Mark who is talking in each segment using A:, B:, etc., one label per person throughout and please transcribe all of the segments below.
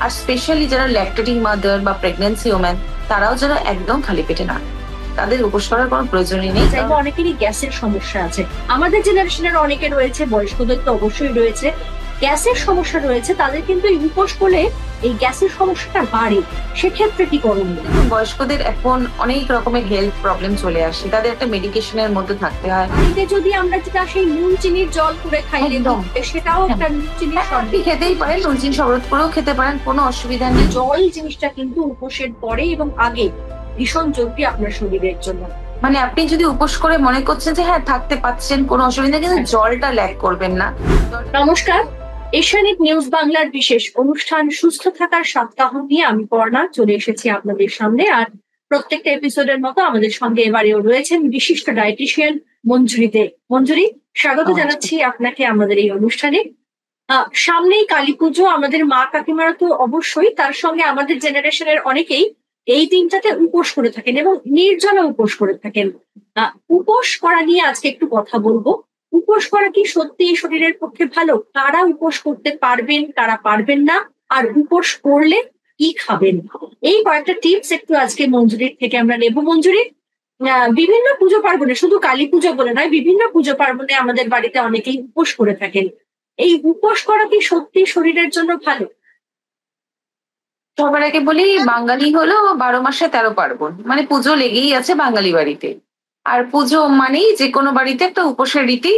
A: আর specially যারা lactating mother বা pregnancy woman, তারাও যেন একদম খালি পেটে না, তাদের উপোস করার কোনো প্রয়োজনই নেই।
B: চাইবো অনেকেরই গ্যাসের সমস্যা আছে, আমাদের জেনারেশনের অনেকে রয়েছে, বয়স্কদের তো অবশ্যই রয়েছে, গ্যাসের সমস্যা রয়েছে, তাদের কিন্তু এই উপোস করলে এই গ্যাসের সমস্যাটা বাড়ে, সেক্ষেত্রে কি করণীয়?
A: বয়স্কদের এখন অনেক রকমের হেলথ প্রবলেম চলে আসে, তাদের একটা মেডিকেশনের মধ্যে থাকতে হয়।
B: বাড়িতে যদি আমরা যেটা সেই নুন চিনির জল করে খাইলে
A: একদম।
B: সেটাও একটা নুন চিনির
A: আপনি
B: শরবত।
A: খেতেই পারেন, নুন চিনি শরবত করেও খেতে পারেন, কোনো অসুবিধা নেই।
B: জল জিনিসটা কিন্তু উপোসের পরে এবং আগে ভীষণ জরুরি আপনার শরীরের জন্য।
A: মানে আপনি যদি উপোস করে মনে করছেন যে হ্যাঁ থাকতে পাচ্ছেন, কোনো অসুবিধা নেই, কিন্তু জলটা ল্যাক করবেন না।
B: নমস্কার, এশিয়ানেট নিউজ বাংলার বিশেষ অনুষ্ঠান সুস্থ থাকার সপ্তাহ নিয়ে আমি পর্ণা চলে এসেছি আপনাদের সামনে। আর প্রত্যেকটা এপিসোডের মতো আমাদের সঙ্গে এবারেও রয়েছেন বিশিষ্ট ডায়েটিশিয়ান মঞ্জুরি দে। মঞ্জুরি, স্বাগত জানাচ্ছি আপনাকে আমাদের এই অনুষ্ঠানে। সামনেই কালী পুজো, আমাদের মা কাকিমারা তো অবশ্যই, তার সঙ্গে আমাদের জেনারেশনের অনেকেই এই দিনটাতে উপোস করে থাকেন এবং নির্জলা উপোস করে থাকেন। উপোস করা নিয়ে আজকে একটু কথা বলবো। উপোস করা কি সত্যি শরীরের পক্ষে ভালো? কারা উপোস করতে পারবেন, কারা পারবেন না, আর উপোস করলে কি খাবেন, এই কয়েকটা টিপস একটু আজকে মঞ্জুরির থেকে আমরা নেব। মঞ্জুরি, বিভিন্ন পুজো পার্বণে, শুধু কালী পুজো বলে নয়, বিভিন্ন পুজো পার্বণে আমাদের বাড়িতে অনেকেই উপোস করে থাকেন। এই উপোস করা কি সত্যি শরীরের জন্য ভালো?
A: সবার আগে বলি, বাঙালি হলো 12 মাসে 13 পার্বণ, মানে পুজো লেগেই আছে বাঙালি বাড়িতে। আর পুজো মানেই যে কোনো বাড়িতে একটা উপোসের রীতি,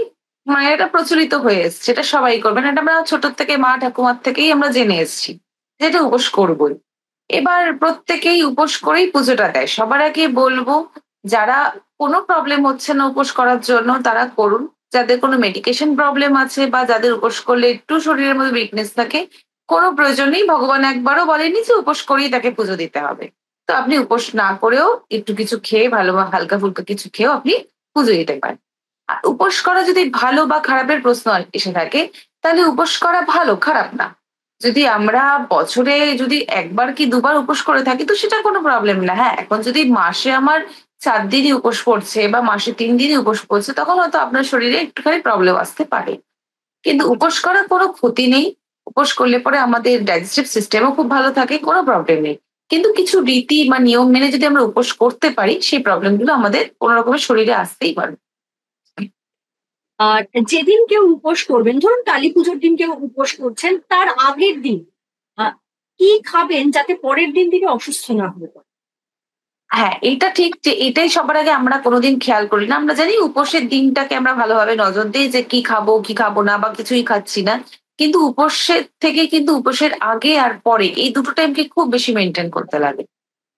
A: মানে এটা প্রচলিত হয়ে এসছে, এটা সবাই করবেন, এটা আমরা ছোট থেকে মা ঠাকুমার থেকেই আমরা জেনে এসেছি যেটা উপোস করবই। এবার প্রত্যেকেই উপোস করেই পুজোটা দেয়। সবার আগে বলবো, যারা কোনো প্রবলেম হচ্ছে না উপোস করার জন্য তারা করুন। যাদের কোনো মেডিকেশন প্রবলেম আছে বা যাদের উপোস করলে একটু শরীরের মধ্যে উইকনেস থাকে, কোনো প্রয়োজন নেই। ভগবান একবারও বলেনি যে উপোস করেই তাকে পুজো দিতে হবে। তো আপনি উপোস না করেও একটু কিছু খেয়ে, ভালো বা হালকা ফুলকা কিছু খেয়েও আপনি পুজো দিতে পারেন। আর উপোস করা যদি ভালো বা খারাপের প্রশ্ন এসে থাকে, তাহলে উপোস করা ভালো, খারাপ না। যদি আমরা বছরে যদি একবার কি দুবার উপোস করে থাকি তো সেটা কোনো প্রবলেম না। হ্যাঁ, এখন যদি মাসে আমার 4 দিনই উপোস পড়ছে বা মাসে 3 দিনই উপোস পড়ছে, তখন হয়তো আপনার শরীরে একটুখানি প্রবলেম আসতে পারে। কিন্তু উপোস করার কোনো ক্ষতি নেই। উপোস করলে পরে আমাদের ডাইজেস্টিভ সিস্টেমও খুব ভালো থাকে, কোনো প্রবলেম নেই। কিন্তু কিছু রীতি বা নিয়ম মেনে যদি আমরা উপোস করতে পারি, সেই প্রবলেম গুলো আমাদের কোনো রকমের শরীরে আসতেই পারে।
B: আর যেদিন কেউ উপোস করবেন, ধরুন কালী পুজোর দিন কেউ উপোস করছেন, তার আগের দিন আহ, কি খাবেন যাতে পরের দিন থেকে অসুস্থ না হয়ে পড়ে?
A: হ্যাঁ, এইটা ঠিক যে এটাই সবার আগে আমরা কোনোদিন খেয়াল করি না। আমরা জানি উপোসের দিনটাকে আমরা ভালোভাবে নজর দেই যে কি খাবো, কি খাবো না বা কিছুই খাচ্ছি না। কিন্তু উপোসের থেকে কিন্তু উপোসের আগে আর পরে এই দুটো টাইমকে খুব বেশি মেইনটেইন করতে লাগে।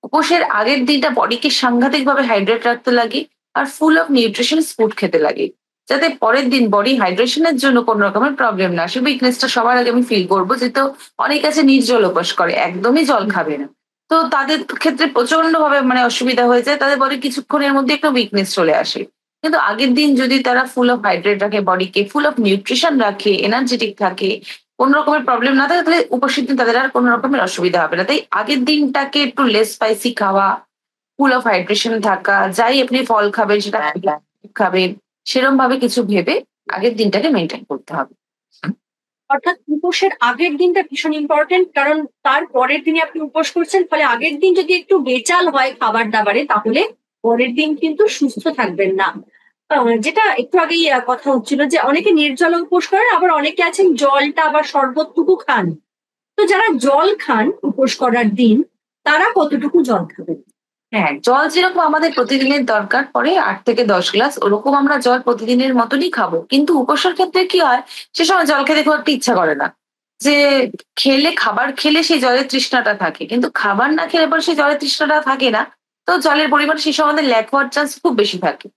A: উপোসের আগের দিনটা বডিকে সাংঘাতিকভাবে হাইড্রেট রাখতে লাগে আর ফুল অফ নিউট্রিশনস ফুড খেতে লাগে। যাতে পরের দিন বডি হাইড্রেশনের জন্য কোনো রকমের প্রবলেম না আসে। উইকনেসটা সবার আগে আমি ফিল করবো, যেহেতু অনেক আছে নির্জল উপোস করে, একদমই জল খাবে না। তো তাদের ক্ষেত্রে প্রচন্ড ভাবে মানে অসুবিধা হয়ে যায়, তাদের বডি কিছুক্ষণের মধ্যে একটা উইকনেস চলে আসে। কিন্তু আগের দিন যদি তারা ফুল অফ হাইড্রেট রাখে, বডিকে ফুল অফ নিউট্রিশন রাখে, এনার্জেটিক থাকে, কোন রকমের প্রবলেম না থাকে, তাহলে উপোসের দিন তাদের আর কোনো রকমের অসুবিধা হবে না। তাই আগের দিনটাকে একটু লেস স্পাইসি খাওয়া, ফুল অফ হাইড্রেশন থাকা, যাই আপনি ফল খাবেন সেটা খাবেন, সেরম ভাবে কিছু ভেবে আগের দিনটাকে মেনটেন করতে হবে।
B: অর্থাৎ উপোসের আগের দিনটা ভীষণ ইম্পর্টেন্ট, কারণ তার পরের দিনে আপনি উপোস করছেন, ফলে আগের দিন যদি একটু বেচাল হয় খাবার দাবারে, তাহলে পরের দিন কিন্তু সুস্থ থাকবেন না। যেটা একটু আগেই কথা হচ্ছিল যে অনেকে নির্জলা উপোস করেন, আবার অনেকে আছেন জলটা আবার শরবতটুকু খান। তো যারা জল খান উপোস করার দিন, তারা কতটুকু জল খাবেন?
A: হ্যাঁ, জল যেরকম আমাদের প্রতিদিনের দরকার পড়ে 8 থেকে 10 গ্লাস, ওরকম আমরা জল প্রতিদিনের মতনই খাবো। কিন্তু উপোসের ক্ষেত্রে কি হয়, সে সময় জল খেতে খুব একটা ইচ্ছা করে না। যে খাবার খেলে সেই জলের তৃষ্ণাটা থাকে। কিন্তু খাবার না খেলে পরে সেই জলের তৃষ্ণাটা থাকে না। তো জলের পরিমাণ সেই সময় আমাদের ল্যাক হওয়ার চান্স খুব বেশি থাকে।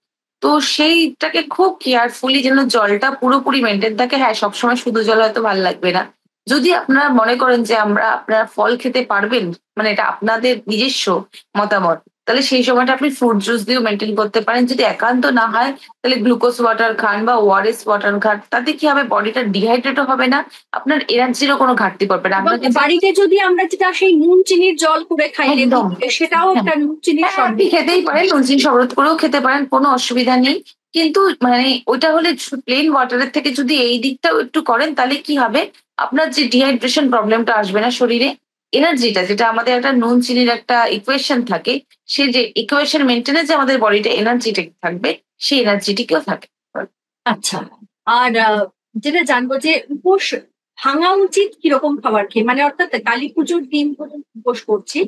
A: তো সেইটাকে খুব কেয়ারফুলি যেন জলটা পুরোপুরি মেইনটেইন থাকে। হ্যাঁ, সবসময় শুধু জল হয়তো ভাল লাগবে না। যদি আপনারা মনে করেন যে আপনারা ফল খেতে পারবেন, মানে এটা আপনাদের নিজস্ব মতামত, তাহলে সেই সময়টা আপনি ফ্রুট জুস দিয়েও মেইনটেইন করতে পারেন। যদি একান্ত না হয়, তাহলে গ্লুকোজ ওয়াটার খান বা ওআরএস ওয়াটার খান। তাতে কি হবে, বডিটা ডিহাইড্রেটও হবে না, আপনার এনার্জিরও কোনো ঘাটতি পড়বে না।
B: এবং
A: আপনাকে
B: বাড়িতে যদি আমরা যেটা সেই নুন চিনির জল করে খাইলে
A: একদম।
B: সেটাও
A: হ্যাঁ,
B: একটা নুন চিনির
A: হ্যাঁ, আপনি
B: শরবত।
A: খেতেই পারেন, নুন চিনি শরবত করেও খেতে পারেন, কোনো অসুবিধা নেই। কিন্তু মানে ওইটা হলে প্লেন ওয়াটারের থেকে যদি এই দিকটাও একটু করেন, তাহলে কি হবে, আপনার যে ডিহাইড্রেশন প্রবলেমটা আসবে না শরীরে। এনার্জিটা, যেটা আমাদের একটা নুন চিনির একটা ইকুয়েশন থাকে, সে যে ইকুয়েশন মেনটেনে যে আমাদের বডিটা এনার্জিটিক থাকবে, সেই এনার্জিটিকেও থাকে।
B: আচ্ছা। আর যেটা জানবো যে উপোস ভাঙা উচিত কিরকম খাবার খেয়ে, মানে অর্থাৎ কালী পুজোর দিন ধরুন উপোস করছি,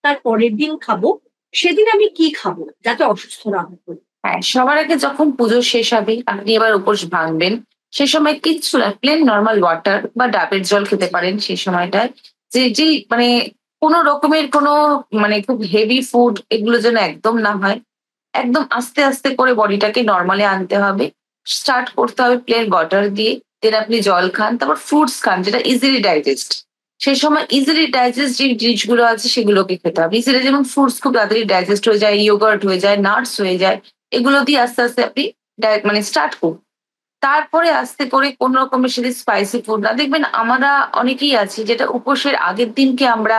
B: তার পরের দিন খাবো, সেদিন আমি কি খাবো যাতে অসুস্থ না হই?
A: হ্যাঁ, সবার আগে যখন পুজো শেষ হবে, আপনি এবার উপোস ভাঙবেন, সে সময় কিচ্ছু না, প্লেন নরমাল ওয়াটার বা ডাবের জল খেতে পারেন সেই সময়টায়। যে মানে কোনো রকমের কোনো মানে খুব হেভি ফুড এগুলো যেন একদম না হয়। একদম আস্তে, আস্তে করে বডিটাকে নরমালে আনতে হবে। স্টার্ট করতে হবে প্লেন ওয়াটার দিয়ে। দেন আপনি জল খান, তারপর ফ্রুটস খান যেটা ইজিলি ডাইজেস্ট। সেই সময় ইজিলি ডাইজেস্ট যে জিনিসগুলো আছে সেগুলোকে খেতে হবে। ইজিলি যেমন ফ্রুটস খুব তাড়াতাড়ি ডাইজেস্ট হয়ে যায়, ইয়োগার্ট হয়ে যায়, নাটস হয়ে যায়। এগুলো দিয়ে আস্তে, আস্তে আপনি মানে স্টার্ট করুন। তারপরে আস্তে করে কোন রকমের সাথে স্পাইসি ফুড না, দেখবেন আমরা অনেকেই আছি যেটা উপোসের আগের দিনকে আমরা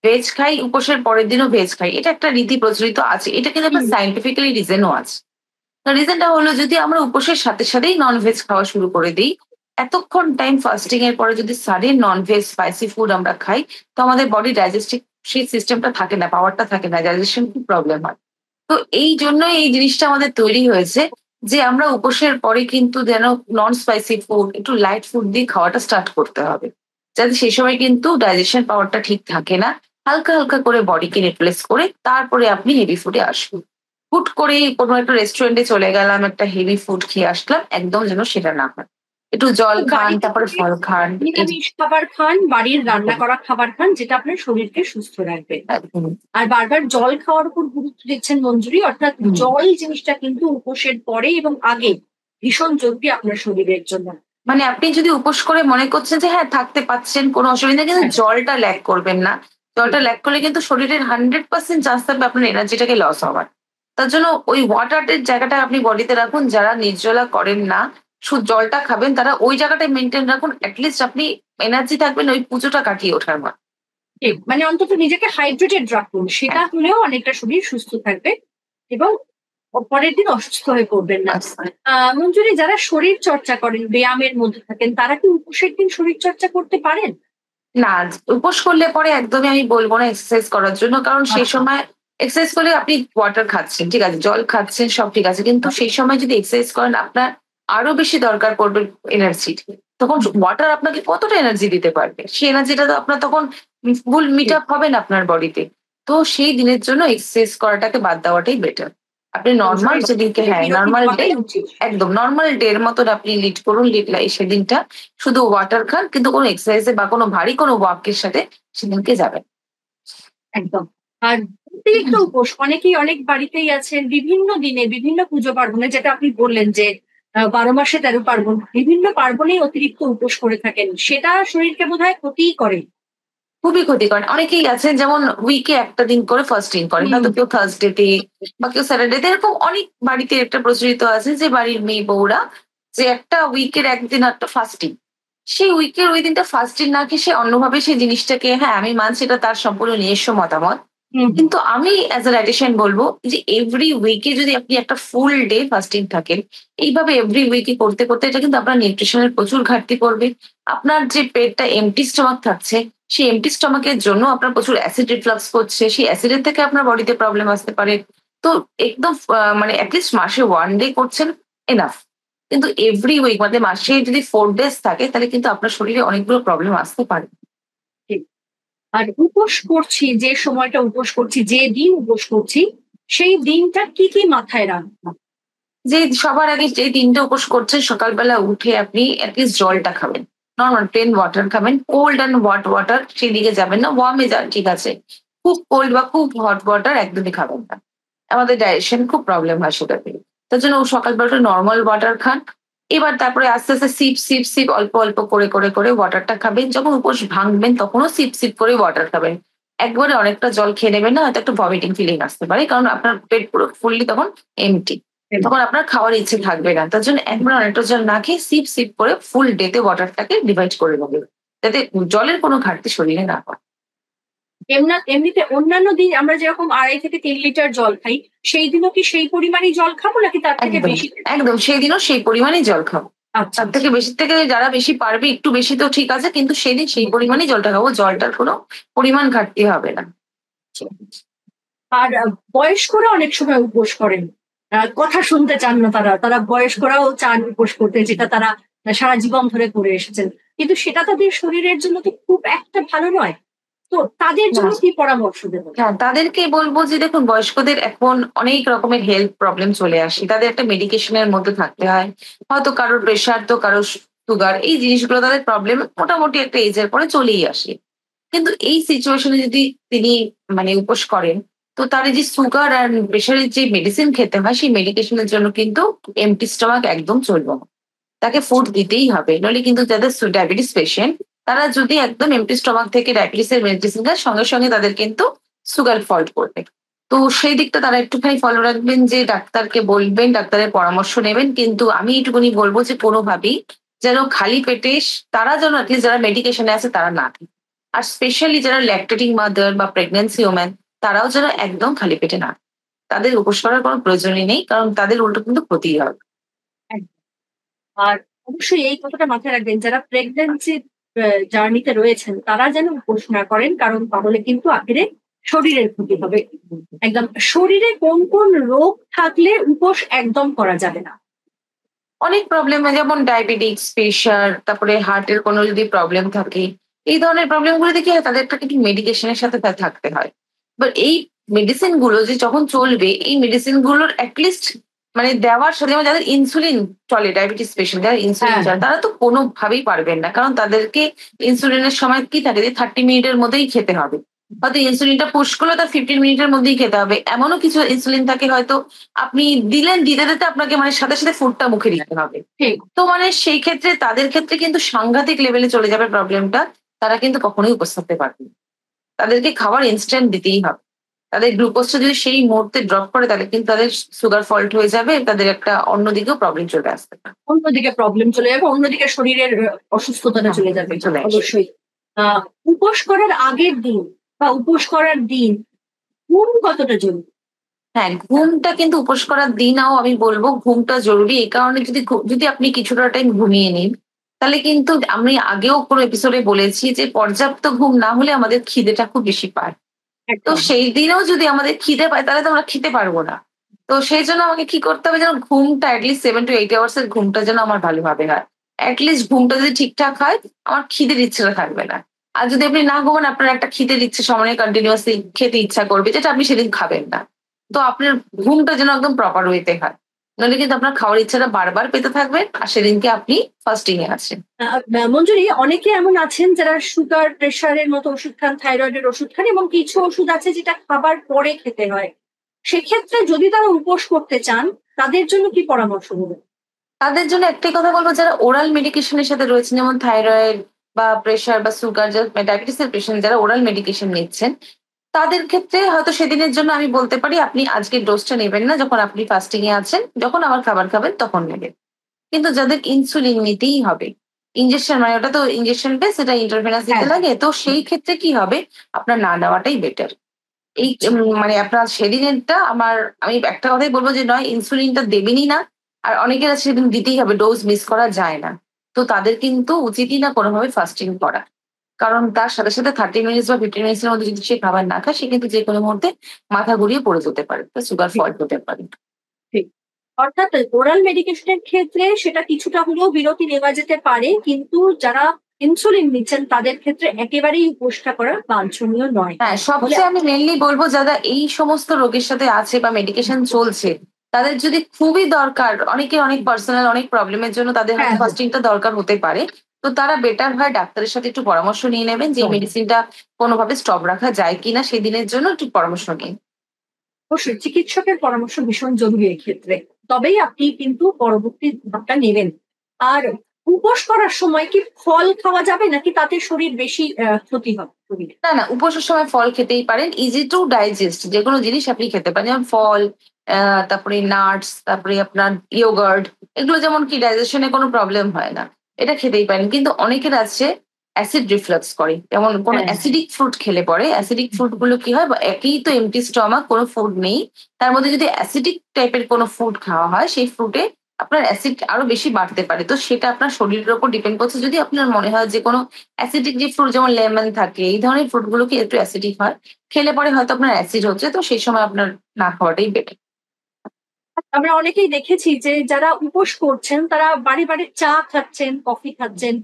A: ভেজ খাই, উপোসের পরের দিনও ভেজ খাই। এটা একটা রীতি প্রচলিত আছে। এটা কিন্তু একটা
B: হুম।
A: সায়েন্টিফিক্যালি রিজনও আছে। রিজনটা হলো যদি আমরা উপোসের সাথে সাথেই ননভেজ খাওয়া শুরু করে দিই, এতক্ষণ টাইম ফাস্টিং এর পরে যদি সাডেন ননভেজ স্পাইসি ফুড আমরা খাই, তো আমাদের বডি ডাইজেস্টিভ সেই সিস্টেমটা থাকে না, পাওয়ারটা থাকে না, ডাইজেশন খুব প্রবলেম হয়। তো এই জন্য এই জিনিসটা আমাদের তৈরি হয়েছে যে আমরা উপোসের পরে কিন্তু যেন নন স্পাইসি ফুড, একটু লাইট ফুড দিয়ে খাওয়াটা স্টার্ট করতে হবে, যাতে সেই সময় কিন্তু ডাইজেশন পাওয়ারটা ঠিক থাকে না। হালকা হালকা করে বডিকে রিপ্লেস করে তারপরে আপনি হেভি ফুডে আসুন। হুট করে কোনো একটা রেস্টুরেন্টে চলে গেলাম, একটা হেভি ফুড খেয়ে আসলাম, একদম যেন সেটা না হয়। একটু জল খান,
B: বাড়িতে
A: তারপরে
B: থেকে
A: ফল খান।
B: নিরামিষ খাবার খান, বাড়ির রান্না
A: একদম,
B: করা খাবার খান, যেটা আপনার শরীরকে সুস্থ রাখবে।
A: একদম।
B: আর বারবার জল খাওয়ার উপর গুরুত্ব দিচ্ছেন মঞ্জুরি, অর্থাৎ
A: হুম।
B: জল জিনিসটা কিন্তু উপোসের পরে এবং আগে ভীষণ জরুরি আপনার শরীরের জন্য।
A: মানে আপনি যদি উপোস করে মনে করছেন যে হ্যাঁ থাকতে পাচ্ছেন, কোনো অসুবিধা নেই, কিন্তু
B: হ্যাঁ,
A: জলটা ল্যাক করবেন না। জলটা ল্যাক করলে কিন্তু শরীরের 100% চান্স থাকবে আপনার এনার্জিটাকে লস হওয়ার। তার জন্য ওই ওয়াটারের জায়গাটা আপনি বডিতে রাখুন। যারা নির্জলা করেন না, জলটা খাবেন, তারা ওই জায়গাটায় মেইনটেইন রাখুন। এটলিস্ট আপনি এনার্জি থাকবেন ওই পুজোটা কাটিয়ে ওঠার পর।
B: ঠিক। মানে অন্তত নিজেকে হাইড্রেটেড রাখুন, সেটা হলেও অনেকটা শরীর সুস্থ থাকবে এবং পরের দিন অসুস্থ হয়ে পড়বেন না। মঞ্জুরি, যারা শরীর চর্চা করেন, ব্যায়ামের মধ্যে থাকেন, তারা কি উপোসের দিন শরীর চর্চা করতে পারেন?
A: না, উপোস করলে পরে একদমই আমি বলব না এক্সারসাইজ করার জন্য। কারণ সেই
B: আচ্ছা।
A: সময় এক্সারসাইজ করলে আপনি ওয়াটার খাচ্ছেন, ঠিক আছে? জল খাচ্ছেন, সব ঠিক আছে। কিন্তু সেই সময় যদি এক্সারসাইজ করেন, আপনার আরো বেশি দরকার পড়বে এনার্জির। তখন ওয়াটার আপনাকে কতটা এনার্জি দিতে পারবে? সেই এনার্জিটা তো আপনার তখন ফুল মিট আপ হবে না আপনার বডিতে। তো সেই দিনের জন্য এক্সারসাইজ করাটাকে বাদ দেওয়াটাই বেটার। আপনি নরমাল
B: শরীর
A: যেদিনকে,
B: থেকে
A: হ্যাঁ,
B: বিরতি
A: নরমাল ডে,
B: নেওয়াটাই উচিত।
A: একদম নরমাল ডে এর মতন আপনি লিড করুন। সেদিনটা শুধু ওয়াটার খান, কিন্তু কোনো এক্সারসাইজ বা কোনো ভারী কোনো ওয়ার্ক এর সাথে সেদিনকে যাবেন।
B: একদম। আর অতিরিক্ত উপোস অনেকেই অনেক বাড়িতেই আছেন বিভিন্ন দিনে বিভিন্ন পুজো পার্বণে, যেটা আপনি বললেন যে ১২ মাসে ১৩ পার্বণ, বিভিন্ন পার্বণেই অতিরিক্ত উপোস করে থাকেন। সেটা শরীরকে বোধহয় ক্ষতিই করে।
A: খুবই ক্ষতিকর। অনেকেই আছেন যেমন উইকে একটা দিন করে ফাস্টিং করেন।
B: হুম।
A: হয়তো কেউ থার্সডে তে বা কেউ স্যাটারডে তে, এরকম অনেক বাড়িতে একটা প্রচলিত আছে যে বাড়ির মেয়ে বউরা যে একটা উইকের একদিন একটা ফাস্টিং। সেই উইকের ওই দিনটা ফাস্টিং না খেয়ে সে অন্যভাবে সেই জিনিসটাকে, হ্যাঁ আমি মানছি এটা তার সম্পূর্ণ নিজস্ব মতামত।
B: হুম।
A: কিন্তু আমি অ্যাজ আ ডায়েটিশিয়ান বলব যে এভরি উইকে যদি আপনি একটা ফুল ডে ফাস্টিং থাকেন, এইভাবে এভরি উইকে করতে, করতে এটা কিন্তু আপনার নিউট্রিশন এর প্রচুর ঘাটতি পড়বে। আপনার যে পেটটা এম্পটি স্টমাক থাকছে, সেই এম্পটি স্টমাকের জন্য আপনার প্রচুর অ্যাসিড রিফ্লাক্স করছে। সেই অ্যাসিডের থেকে আপনার বডিতে প্রবলেম আসতে পারে। তো একদম মানে এটলিস্ট মাসে 1 ডে করছেন, এনাফ। কিন্তু এভরি উইক মানে মাসে যদি 4 ডেজ থাকে, তাহলে কিন্তু আপনার শরীরে অনেকগুলো প্রবলেম আসতে পারে।
B: ঠিক। আর উপোস করছি, যে সময়টা উপোস করছি, যে দিন উপোস করছি, সেই দিনটা কি, কি মাথায় রাখবো?
A: যে সবার আগে যে ৩ টে উপোস করছেন, সকালবেলা উঠে আপনি এটলিস্ট জলটা খাবেন। নরমাল প্লেন ওয়াটার খাবেন। কোল্ড অ্যান্ড হট ওয়াটার সেদিকে যাবেন না। ওয়ার্ম এ যান, ঠিক আছে। খুব কোল্ড বা খুব হট ওয়াটার একদমই খাবেন না। আমাদের ডাইজেশন খুব প্রবলেম হয় সেটাতে। তার জন্য সকালবেলা নরমাল ওয়াটার খান। এবার তারপরে আস্তে, আস্তে সিপ, সিপ, সিপ অল্প, অল্প করে, করে, করে ওয়াটারটা খাবেন। যখন উপোস ভাঙবেন তখনও সিপ, সিপ করে ওয়াটার খাবেন। একবারে অনেকটা জল খেয়ে নেবেন না, হয়তো একটু ভমিটিং ফিলিং আসতে পারে। কারণ আপনার পেট পুরো ফুললি তখন এম্পটি। তখন আপনার খাওয়ার ইচ্ছে থাকবে না। তার জন্য একবারে অনেকটা জল না খেয়ে সিপ, সিপ করে ফুল ডে তে ওয়াটারটাকে ডিভাইড করে নেবেন। যাতে জলের কোনো ঘাটতি শরীরে না হয়।
B: এমনিতে অন্যান্য দিন আমরা যেরকম ২.৫ থেকে ৩ লিটার জল খাই, সেই দিনও কি সেই পরিমাণেই জল খাবো নাকি তার থেকে
A: একদম,
B: বেশি খাবো?
A: একদম। সেদিনও সেই পরিমাণেই জল খাবো।
B: আচ্ছা
A: তার থেকে বেশি থেকে যারা বেশি পারবে একটু বেশি তো ঠিক আছে, কিন্তু সেদিন সেই পরিমাণেই জলটা খাবো, জলটার কোনো পরিমাণ ঘাটতি হবে না।
B: আর বয়স্করা অনেক সময় উপোস করেন, কথা শুনতে চান না তারা, তারা বয়স্করাও চান উপোস করতে, যেটা তারা সারা জীবন ধরে করে এসেছেন, কিন্তু সেটা তাদের শরীরের জন্য তো খুব একটা ভালো নয়। তো তাদের জন্য কি পরামর্শ দেবেন?
A: হ্যাঁ, তাদেরকে বলবো যে দেখুন, বয়স্কদের এখন অনেক রকমের হেলথ প্রবলেম চলে আসে, তাদের একটা মেডিকেশনের মধ্যে থাকতে হয়, হয়তো কারোর প্রেশার তো কারোর সুগার, এই জিনিসগুলো তাদের প্রবলেম মোটামুটি একটা এজের পরে চলেই আসে। কিন্তু এই সিচুয়েশনে যদি তিনি মানে উপোস করেন, তো তার এই যে সুগার আর প্রেশারের যে মেডিসিন খেতে হয়, সেই মেডিকেশনের জন্য কিন্তু এমটি স্টমাক একদম চলবে না, তাকে ফুড দিতেই হবে। নইলে কিন্তু যাদের ডায়াবেটিস পেশেন্ট, তারা যদি একদম এমটি স্টমাক থেকে ডায়াবেটিস এর মেডিসিন খায়, সঙ্গে সঙ্গে তাদের কিন্তু সুগার ফল্ট করবে। তো সেই দিকটা তারা একটুখানি ফলো রাখবেন, যে ডাক্তারকে বলবেন, ডাক্তারের পরামর্শ নেবেন। কিন্তু আমি এইটুকুনি বলবো যে কোনোভাবেই যেন খালি পেটে তারা যেন অ্যাটলিস্ট যারা মেডিকেশনে আছে তারা না থাকে। আর স্পেশালি যারা ল্যাকটেটিং মাদার বা প্রেগনেন্সি ওম্যান, তারাও যেন একদম খালি পেটে না, তাদের উপোস করার কোনো প্রয়োজনই নেই, কারণ তাদের উল্টো কিন্তু ক্ষতিই হবে।
B: আর অবশ্যই এই কথাটা মাথায় রাখবেন, যারা প্রেগন্যান্সি জার্নিতে রয়েছেন তারা যেন উপোস না করেন, কারণ তাহলে কিন্তু আখেরে শরীরের ক্ষতি হবে। একদম শরীরে কোন কোন রোগ থাকলে উপোস একদম করা যাবে না?
A: অনেক প্রবলেম হয়, যেমন ডায়াবেটিস, প্রেশার, তারপরে হার্টের কোনো যদি প্রবলেম থাকে, এই ধরনের প্রবলেম গুলো কি হয়, তাদের একটা কিন্তু মেডিকেশনের সাথে থাকতে হয়। এবার এই মেডিসিন গুলো যে যখন চলবে, এই মেডিসিন গুলোর অ্যাটলিস্ট মানে দেওয়ার সাথে, যেমন যাদের ইনসুলিন চলে, ডায়াবেটিস পেশেন্ট যারা ইনসুলিন
B: হ্যাঁ,
A: চলে, তারা তো কোনোভাবেই পারবেন না, কারণ তাদেরকে ইনসুলিনের সময় কি থাকে যে 30 মিনিটের মধ্যেই খেতে হবে। হয়তো ইনসুলিনটা পুশ করলে তার 15 মিনিটের মধ্যেই খেতে হবে, এমনও কিছু ইনসুলিন থাকে হয়তো আপনি দিলেন, দিতে দিতে আপনাকে মানে সাথে সাথে ফুডটা মুখে দিতে হবে।
B: ঠিক।
A: তো মানে সেই ক্ষেত্রে তাদের ক্ষেত্রে কিন্তু সাংঘাতিক লেভেলে চলে যাবে প্রবলেমটা, তারা কিন্তু কখনোই উপোস থাকতে পারবে না। তাদেরকে খাবার ইনস্ট্যান্ট দিতেই হবে। তাদের গ্লুকোজটা যদি সেই মুহূর্তে ড্রপ করে, তাহলে কিন্তু তাদের সুগার ফল্ট হয়ে যাবে, তাদের একটা অন্যদিকেও প্রবলেম চলে আসতে পারে।
B: অন্যদিকে প্রবলেম চলে যাবে, অন্যদিকে শরীরের অসুস্থতাটা চলে যাবে।
A: চলে আসে।
B: অবশ্যই। উপোস করার আগের দিন বা উপোস করার দিন ঘুম কতটা জরুরি?
A: হ্যাঁ, ঘুমটা কিন্তু উপোস করার দিনও আমি বলবো ঘুমটা জরুরি। এই কারণে যদি আপনি কিছুটা টাইম ঘুমিয়ে নিন, তাহলে কিন্তু আমি আগেও কোনো এপিসোডে বলেছি যে পর্যাপ্ত ঘুম না হলে আমাদের খিদেটা খুব বেশি পায়। তো
B: একদম।
A: সেই দিনেও যদি আমাদের খিদে পায়, তাহলে তো আমরা খেতে পারবো না। তো সেই জন্য আমাকে কি করতে হবে, যেন ঘুমটা এটলিস্ট 7 to 8 আওয়ার্স এর ঘুমটা যেন আমার ভালোভাবে হয়। এটলিস্ট ঘুমটা যদি ঠিকঠাক হয়, আমার খিদের ইচ্ছেটা থাকবে না। আর যদি আপনি না ঘুমান, আপনার একটা খিদের ইচ্ছে সমানে কন্টিনিউয়াসলি খেতে ইচ্ছা করবে, যেটা আপনি সেদিন খাবেন না। তো আপনার ঘুমটা যেন একদম প্রপার ওয়েতে হয়। নাহলে কিন্তু আপনার খাওয়ার ইচ্ছাটা বারবার পেতে থাকবেন, আর সেদিনকে আপনি ফাস্টিং এ আছেন।
B: মঞ্জুরি, অনেকে এমন আছেন যারা সুগার প্রেশারের মতো ওষুধ খান, থাইরয়েডের ওষুধ খান, এবং কিছু ওষুধ আছে যেটা খাবার পরে খেতে হয়। সেক্ষেত্রে যদি তারা উপোস করতে চান, তাদের জন্য কি পরামর্শ দেবেন?
A: তাদের জন্য একটাই কথা বলবো, যারা ওরাল মেডিকেশনের সাথে রয়েছেন, যেমন থাইরয়েড বা প্রেশার বা সুগার, ডায়াবেটিস এর পেশেন্ট যারা ওরাল মেডিকেশন নিচ্ছেন, তাদের ক্ষেত্রে হয়তো সেদিনের জন্য আমি বলতে পারি আপনি আজকের ডোজটা নেবেন না, যখন আপনি ফাস্টিং এ আছেন, যখন আবার খাবার খাবেন তখন নেবেন। কিন্তু যাদের ইনসুলিন নিতেই হবে, ইনজেকশন মানে ওটা তো ইনজেকশন বেস, এটা ইন্টারভেনাস দিতে
B: হ্যাঁ,
A: লাগে, তো সেই ক্ষেত্রে কি হবে, আপনার না নেওয়াটাই বেটার। এই মানে আপনার সেদিনেরটা আমি একটা কথাই বলবো যে নয় ইনসুলিনটা দেবেনই না, আর অনেকের আছে সেদিন দিতেই হবে, ডোজ মিস করা যায় না। তো তাদের কিন্তু উচিতই না কোনোভাবে ফাস্টিং করা, কারণ তার সাথে সাথে 30 মিনিটস বা 15 মিনিটস এর মধ্যে যদি সে খাবার না খায়, সে কিন্তু যে কোনো মুহূর্তে মাথা ঘুরিয়ে পড়ে যেতে পারে, তো সুগার
B: ঠিক,
A: ফল্ট হতে পারে।
B: ঠিক। অর্থাৎ ওরাল মেডিকেশনের ক্ষেত্রে সেটা কিছুটা হলেও বিরতি নেওয়া যেতে পারে, কিন্তু যারা ইনসুলিন নিচ্ছেন তাদের ক্ষেত্রে একেবারেই উপোসটা করা বাঞ্ছনীয় নয়।
A: হ্যাঁ,
B: বলে
A: সবচেয়ে আমি মেনলি বলবো যারা এই সমস্ত রোগের সাথে আছে বা মেডিকেশন চলছে, তাদের যদি খুবই দরকার, অনেকের অনেক পার্সোনাল অনেক প্রবলেমের জন্য তাদের
B: হ্যাঁ,
A: হয়তো
B: হ্যাঁ,
A: ফাস্টিংটা দরকার হতে পারে, তো তারা বেটার হয় ডাক্তারের সাথে একটু পরামর্শ নিয়ে নেবেন যে এই
B: একদম।
A: মেডিসিনটা কোনোভাবে স্টপ রাখা যায় কিনা, সেই দিনের জন্য একটু পরামর্শ নিন।
B: অবশ্যই চিকিৎসকের পরামর্শ ভীষণ জরুরি এক্ষেত্রে। তবেই আপনি কিন্তু পরবর্তী ধাপটা নেবেন। আর উপোস করার সময় কি ফল খাওয়া যাবে, নাকি তাতে শরীর বেশি ক্ষতি হবে শরীরে?
A: না, না, উপোসের সময় ফল খেতেই পারেন। ইজি টু ডাইজেস্ট যেকোনো জিনিস আপনি খেতে পারেন। যেমন ফল, তারপরে নাটস, তারপরে আপনার ইয়োগার্ট, এগুলো যেমন কি ডাইজেশন এ কোনো প্রবলেম হয় না। এটা খেতেই পারেন। কিন্তু অনেকের আছে অ্যাসিড রিফ্লাক্স করে। যেমন কোনো
B: হ্যাঁ,
A: অ্যাসিডিক ফ্রুট খেলে পরে অ্যাসিডিক ফ্রুট গুলো কি হয়, বা একই তো এমপ্টি স্টমাক, কোনো ফুড নেই। তার মধ্যে যদি অ্যাসিডিক টাইপের কোনো ফুড খাওয়া হয়, সেই ফ্রুটে আপনার অ্যাসিড আরো বেশি বাড়তে পারে। তো সেটা আপনার শরীরের উপর ডিপেন্ড করছে। যদি আপনার মনে হয় যে কোনো অ্যাসিডিক যে ফ্রুট যেমন লেমন থাকে, এই ধরনের ফ্রুট গুলো কি একটু অ্যাসিডিক হয়, খেলে পরে হয়তো আপনার অ্যাসিড হচ্ছে, তো সেই সময় আপনার না খাওয়াটাই বেটার।
B: আমরা অনেকেই দেখেছি যে যারা উপোস করছেন তারা বাড়ি বাড়ি চা খাচ্ছেন, কফি খাচ্ছেন।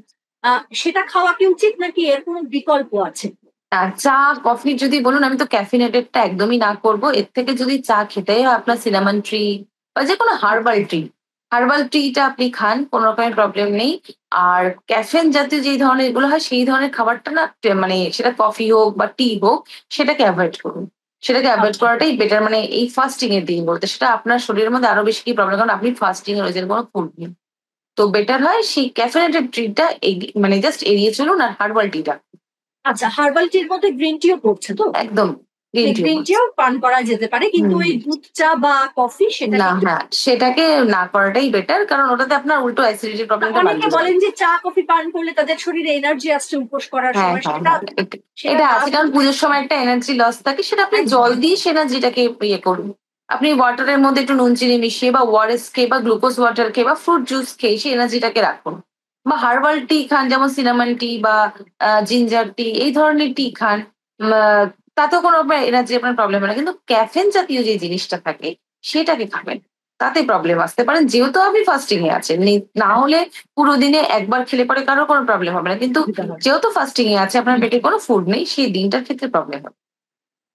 B: সেটা খাওয়া কি উচিত নাকি এর কোনো বিকল্প আছে?
A: আর চা, কফি যদি বলুন, আমি তো ক্যাফিনেটেডটা একদমই না করব। এর থেকে যদি চা খেতেই হয় আপনার সিনামন ট্রি বা যেকোনো হার্বাল ট্রি, হার্বাল ট্রিটা আপনি খান, কোনো রকমের প্রবলেম নেই। আর ক্যাফেন জাতীয় যেই ধরনের এগুলো হয় সেই ধরনের খাবারটা না, মানে সেটা কফি হোক বা টি হোক, সেটাকে অ্যাভয়েড করুন। সেটাকে অ্যাভয়েড
B: আচ্ছা।
A: করাটাই বেটার, মানে এই ফাস্টিং এর দিন বলতে সেটা আপনার শরীরের মধ্যে আরো বেশি কি প্রবলেম, কারণ আপনি ফাস্টিং এ রয়েছেন, কোনো ফুড নেই। তো বেটার হয় সেই ক্যাফেনেটেড ট্রিটা মানে জাস্ট এড়িয়ে চলুন, আর হার্বাল টিটা
B: আচ্ছা, হার্বাল টির মধ্যে গ্রিন টিও পড়ছে তো?
A: একদম গ্রিন টি।
B: গ্রিন টিও পান করা যেতে পারে, কিন্তু
A: হুম।
B: ওই দুধ চা বা কফি
A: না,
B: সেটাকে একটু।
A: হ্যাঁ, সেটাকে না করাটাই বেটার, কারণ ওটাতে আপনার উল্টো অ্যাসিডিটির প্রবলেমটা
B: অনেকে
A: বাড়িয়ে যাবে।
B: বলেন যে চা কফি পান করলে তাদের শরীরে এনার্জি আসছে উপোস করার
A: হ্যাঁ,
B: সময়,
A: হ্যাঁ,
B: সেটা
A: হ্যাঁ,
B: সেটা
A: এটা
B: না
A: আছে, কারণ
B: করলে।
A: পুজোর সময় একটা এনার্জি লস থাকে, সেটা আপনি
B: একদম।
A: জল দিয়ে সে এনার্জিটাকে ইয়ে করুন। আপনি ওয়াটারের মধ্যে একটু নুন চিনি মিশিয়ে বা ওআরএস খেয়ে বা গ্লুকোজ ওয়াটার খেয়ে বা ফ্রুট জুস খেয়ে সেই এনার্জিটাকে রাখুন। বা হার্বাল টি খান, যেমন সিনামন টি বা জিঞ্জার টি, এই ধরনের টি খান। তাতেও কোনো এনার্জি আপনার প্রবলেম হয় না, কিন্তু ক্যাফেন জাতীয় যে জিনিসটা থাকে সেটাকে খাবেন, তাতে প্রবলেম আসতে পারেন, যেহেতু আপনি ফাস্টিং এ আছেন। না হলে পুরো দিনে একবার খেলে পরে কারো কোনো প্রবলেম হবে না, কিন্তু
B: অসুবিধা হয়।
A: যেহেতু ফাস্টিং এ আছে, আপনার পেটে কোনো ফুড নেই, সেই দিনটার ক্ষেত্রে প্রবলেম হবে।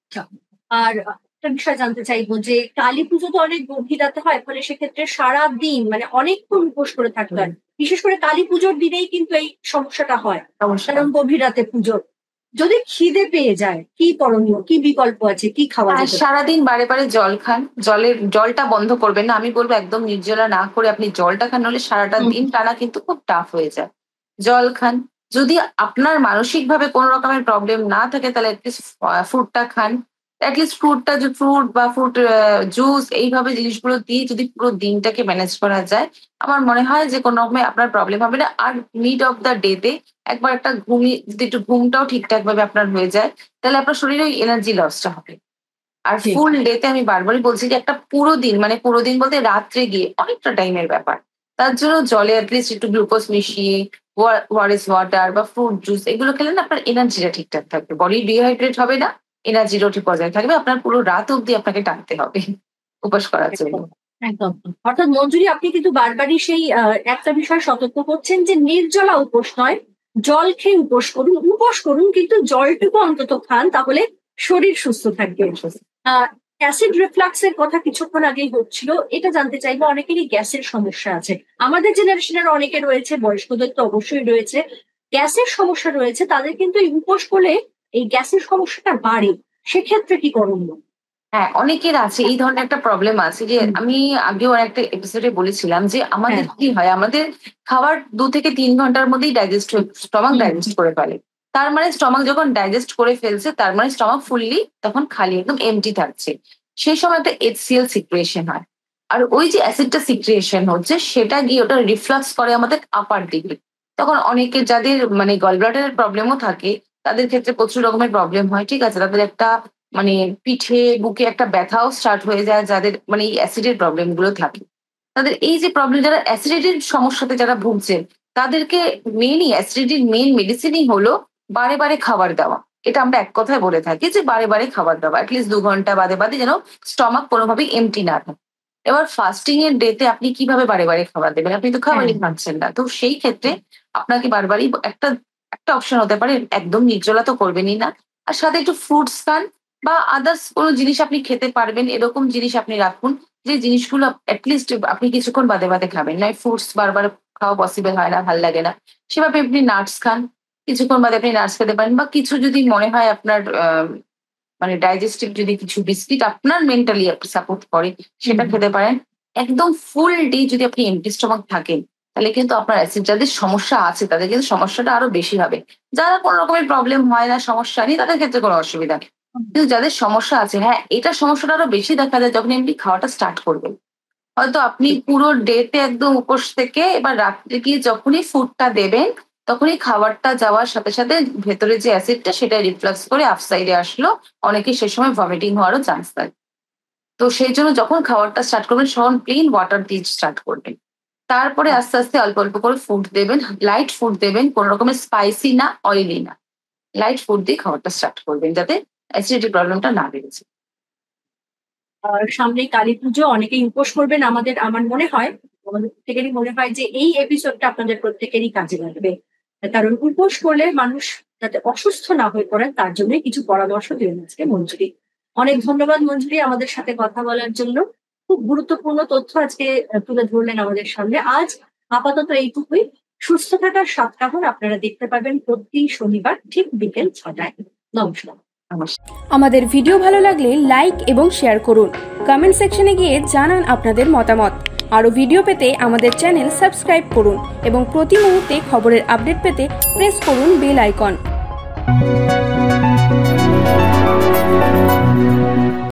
B: আচ্ছা। আর একটা বিষয় জানতে চাইবো যে কালী পুজো তো অনেক গভীর রাতে হয়, ফলে সেক্ষেত্রে সারাদিন মানে অনেকক্ষণ উপোস করে থাকতে
A: হুম,
B: হয়। বিশেষ করে কালী পুজোর দিনেই কিন্তু এই সমস্যাটা হয়,
A: সমস্যা।
B: কারণ গভীর রাতে পুজো। যদি খিদে পেয়ে যায়, কি করণীয়, কি বিকল্প আছে, কি খাওয়া
A: হ্যাঁ,
B: যেতে পারে?
A: সারাদিন বারে বারে জল খান। জলটা বন্ধ করবেন না। আমি বলবো একদম নির্জলা না করে আপনি জলটা খান, নাহলে সারাটা
B: হুম।
A: দিন টানা কিন্তু খুব টাফ হয়ে যায়। জল খান। যদি আপনার মানসিকভাবে কোন রকমের প্রবলেম না থাকে, তাহলে এটলিস্ট ফ্রুটটা খান। এটলিস্ট ফ্রুট বা ফ্রুট জুস, এইভাবে জিনিসগুলো দিয়ে যদি পুরো দিনটাকে ম্যানেজ করা যায়, আমার মনে হয় যে কোনো রকমে আপনার প্রবলেম হবে না। আর মিড অফ দ্য ডে তে একবার একটা যদি একটু ঘুমটাও ঠিকঠাক ভাবে আপনার হয়ে যায়, তাহলে আপনার শরীরে ওই এনার্জি লসটা হবে। আর
B: ঠিক।
A: ফুল ডে তে আমি বারবারই বলছি যে একটা পুরো দিন, মানে পুরো দিন বলতে রাত্রে গিয়ে অনেকটা টাইমের ব্যাপার। তার জন্য জলে এটলিস্ট একটু গ্লুকোজ মিশিয়ে ওআরএস ওয়াটার বা ফ্রুট জুস এগুলো খেলে না আপনার এনার্জিটা ঠিকঠাক থাকবে। বডি ডিহাইড্রেট হবে না, এনার্জিটাও ঠিক বজায় থাকবে। আপনার পুরো রাত অব্দি আপনাকে টানতে হবে উপোস করার জন্য।
B: একদম, একদম। অর্থাৎ মঞ্জুরি, আপনি কিন্তু বারবারই সেই একটা বিষয় সতর্ক করছেন যে নির্জলা উপোস নয়, জল খেয়ে উপোস করুন। উপোস করুন কিন্তু জলটুকু অন্তত খান, তাহলে শরীর সুস্থ থাকবে। অ্যাসিড রিফ্লাক্স এর কথা কিছুক্ষণ আগেই হচ্ছিল, এটা জানতে চাইবো। অনেকেরই গ্যাসের সমস্যা আছে, আমাদের জেনারেশনের অনেকে রয়েছে, বয়স্কদের তো অবশ্যই রয়েছে। গ্যাসের সমস্যা রয়েছে, তাদের কিন্তু এই উপোস করলে এই গ্যাসের সমস্যাটা বাড়ে। সেক্ষেত্রে কি করণীয়?
A: হ্যাঁ, অনেকের আছে এই ধরনের একটা প্রবলেম আছে, যে
B: হুম।
A: আমি আগেও একটা এপিসোডে বলেছিলাম যে
B: হ্যাঁ।
A: আমাদের কি হয়, আমাদের খাবার ২ থেকে ৩ ঘন্টার মধ্যেই ডাইজেস্ট হয়ে স্টমাক
B: হুম।
A: ডাইজেস্ট করে ফেলে। তার মানে স্টমাক যখন ডাইজেস্ট করে ফেলছে, তার মানে স্টমাক ফুললি তখন খালি, একদম এমটি থাকছে। সেই সময় একটা HCl সিক্রিয়েশন হয়। আর ওই যে অ্যাসিডটা সিক্রিয়েশন হচ্ছে, সেটা গিয়ে ওটা রিফ্লাক্স করে আমাদের আপার দিকে। তখন অনেকের যাদের মানে গলব্লাডারের প্রবলেমও থাকে, তাদের ক্ষেত্রে প্রচুর রকমের প্রবলেম হয়। ঠিক আছে? তাদের একটা মানে পিঠে, বুকে একটা ব্যথাও স্টার্ট হয়ে যায়, যাদের মানে এই অ্যাসিডের প্রবলেম গুলো থাকে। তাদের এই যে প্রবলেম, যারা অ্যাসিডিটির সমস্যাতে যারা ভুগছেন, তাদেরকে মেইনই অ্যাসিডিটির মেইন মেডিসিনই হলো বারে, বারে খাবার দেওয়া। এটা আমরা এক কথায় বলে থাকি যে বারে, বারে খাবার দেওয়া। এটলিস্ট ২ ঘন্টা বাদে, বাদে যেন স্টমাক কোনোভাবেই এমপ্টি না থাকে। এবার ফাস্টিং এর ডে তে আপনি কিভাবে বারে, বারে খাবার দেবেন? আপনি তো
B: হ্যাঁ।
A: খাবারই খাচ্ছেন না। তো সেই ক্ষেত্রে আপনাকে বারবারই একটা অপশন হতে পারে, একদম নির্জলা তো করবেনই না। আর সাথে একটু ফ্রুটস খান বা আদার্স কোনো জিনিস আপনি খেতে পারবেন, এরকম জিনিস আপনি রাখুন, যে জিনিসগুলো এটলিস্ট আপনি কিছুক্ষণ বাদে, বাদে খাবেন। নয় ফ্রুটস বারবার খাওয়া পসিবল হয় না, ভাল লাগে না। সেভাবে আপনি নাটস খান। কিছুক্ষণ বাদে আপনি নাটস খেতে পারেন, বা কিছু যদি মনে হয় আপনার মানে ডাইজেস্টিভ যদি কিছু বিস্কিট আপনার মেন্টালি সাপোর্ট করে, সেটা
B: হুম।
A: খেতে পারেন। একদম ফুল ডে যদি আপনি এমটি স্টমাক থাকেন, তাহলে কিন্তু আপনার অ্যাসিড, যাদের সমস্যা আছে তাদের কিন্তু সমস্যাটা আরো বেশি হবে। যারা কোনো রকমের প্রবলেম হয় না, সমস্যা নেই, তাদের ক্ষেত্রে কোনো অসুবিধা নেই। কিন্তু যাদের সমস্যা আছে, হ্যাঁ, এটা সমস্যাটা আরো বেশি দেখা যায় যখন এমনি খাওয়াটা স্টার্ট করবেন। হয়তো আপনি
B: ঠিক।
A: পুরো ডে তে একদম উপোস থেকে এবার রাত্রে গিয়ে যখনই ফুডটা দেবেন, তখনই খাবারটা যাওয়ার সাথে, সাথে ভেতরে যে অ্যাসিডটা সেটা রিফ্লাক্স করে আফসাইডে আসলো। অনেকের সে সময় ভমিটিং হওয়ারও চান্স থাকে। তো সেইজন্য যখন খাবারটা স্টার্ট করবেন, তখন প্লেইন ওয়াটার দিয়ে স্টার্ট করবেন। তারপরে আস্তে আস্তে অল্প অল্প করে ফুড দেবেন, লাইট ফুড দেবেন, কোনো রকমের স্পাইসি না, অয়েলি না, লাইট ফুড দিয়ে খাবারটা স্টার্ট করবেন যাতে অ্যাসিডিটি প্রবলেমটা না বেড়েছে।
B: আর সামনে কালী পুজো, অনেকেই উপোস করবেন। আমার মনে হয়, আমাদের প্রত্যেকেরই মনে হয় যে এই এপিসোডটা আপনাদের প্রত্যেকেরই কাজে লাগবে, কারণ উপোস করলে মানুষ যাতে অসুস্থ না হয়ে পড়েন তার জন্য কিছু পরামর্শ দিলেন আজকে মঞ্জুরি। অনেক ধন্যবাদ মঞ্জুরি আমাদের সাথে কথা বলার জন্য। খুব গুরুত্বপূর্ণ তথ্য আজকে তুলে ধরলেন আমাদের সামনে। আজ আপাতত এইটুকুই। সুস্থ থাকার 7 কাহন আপনারা দেখতে পাবেন প্রতি শনিবার ঠিক বিকেল 6টায়। নমস্কার।
C: আমাদের ভিডিও ভালো লাগলে লাইক এবং শেয়ার করুন। কমেন্ট সেকশনে গিয়ে জানান আপনাদের মতামত। আরও ভিডিও পেতে আমাদের চ্যানেল সাবস্ক্রাইব করুন এবং প্রতি মুহূর্তে খবরের আপডেট পেতে প্রেস করুন বেল আইকন।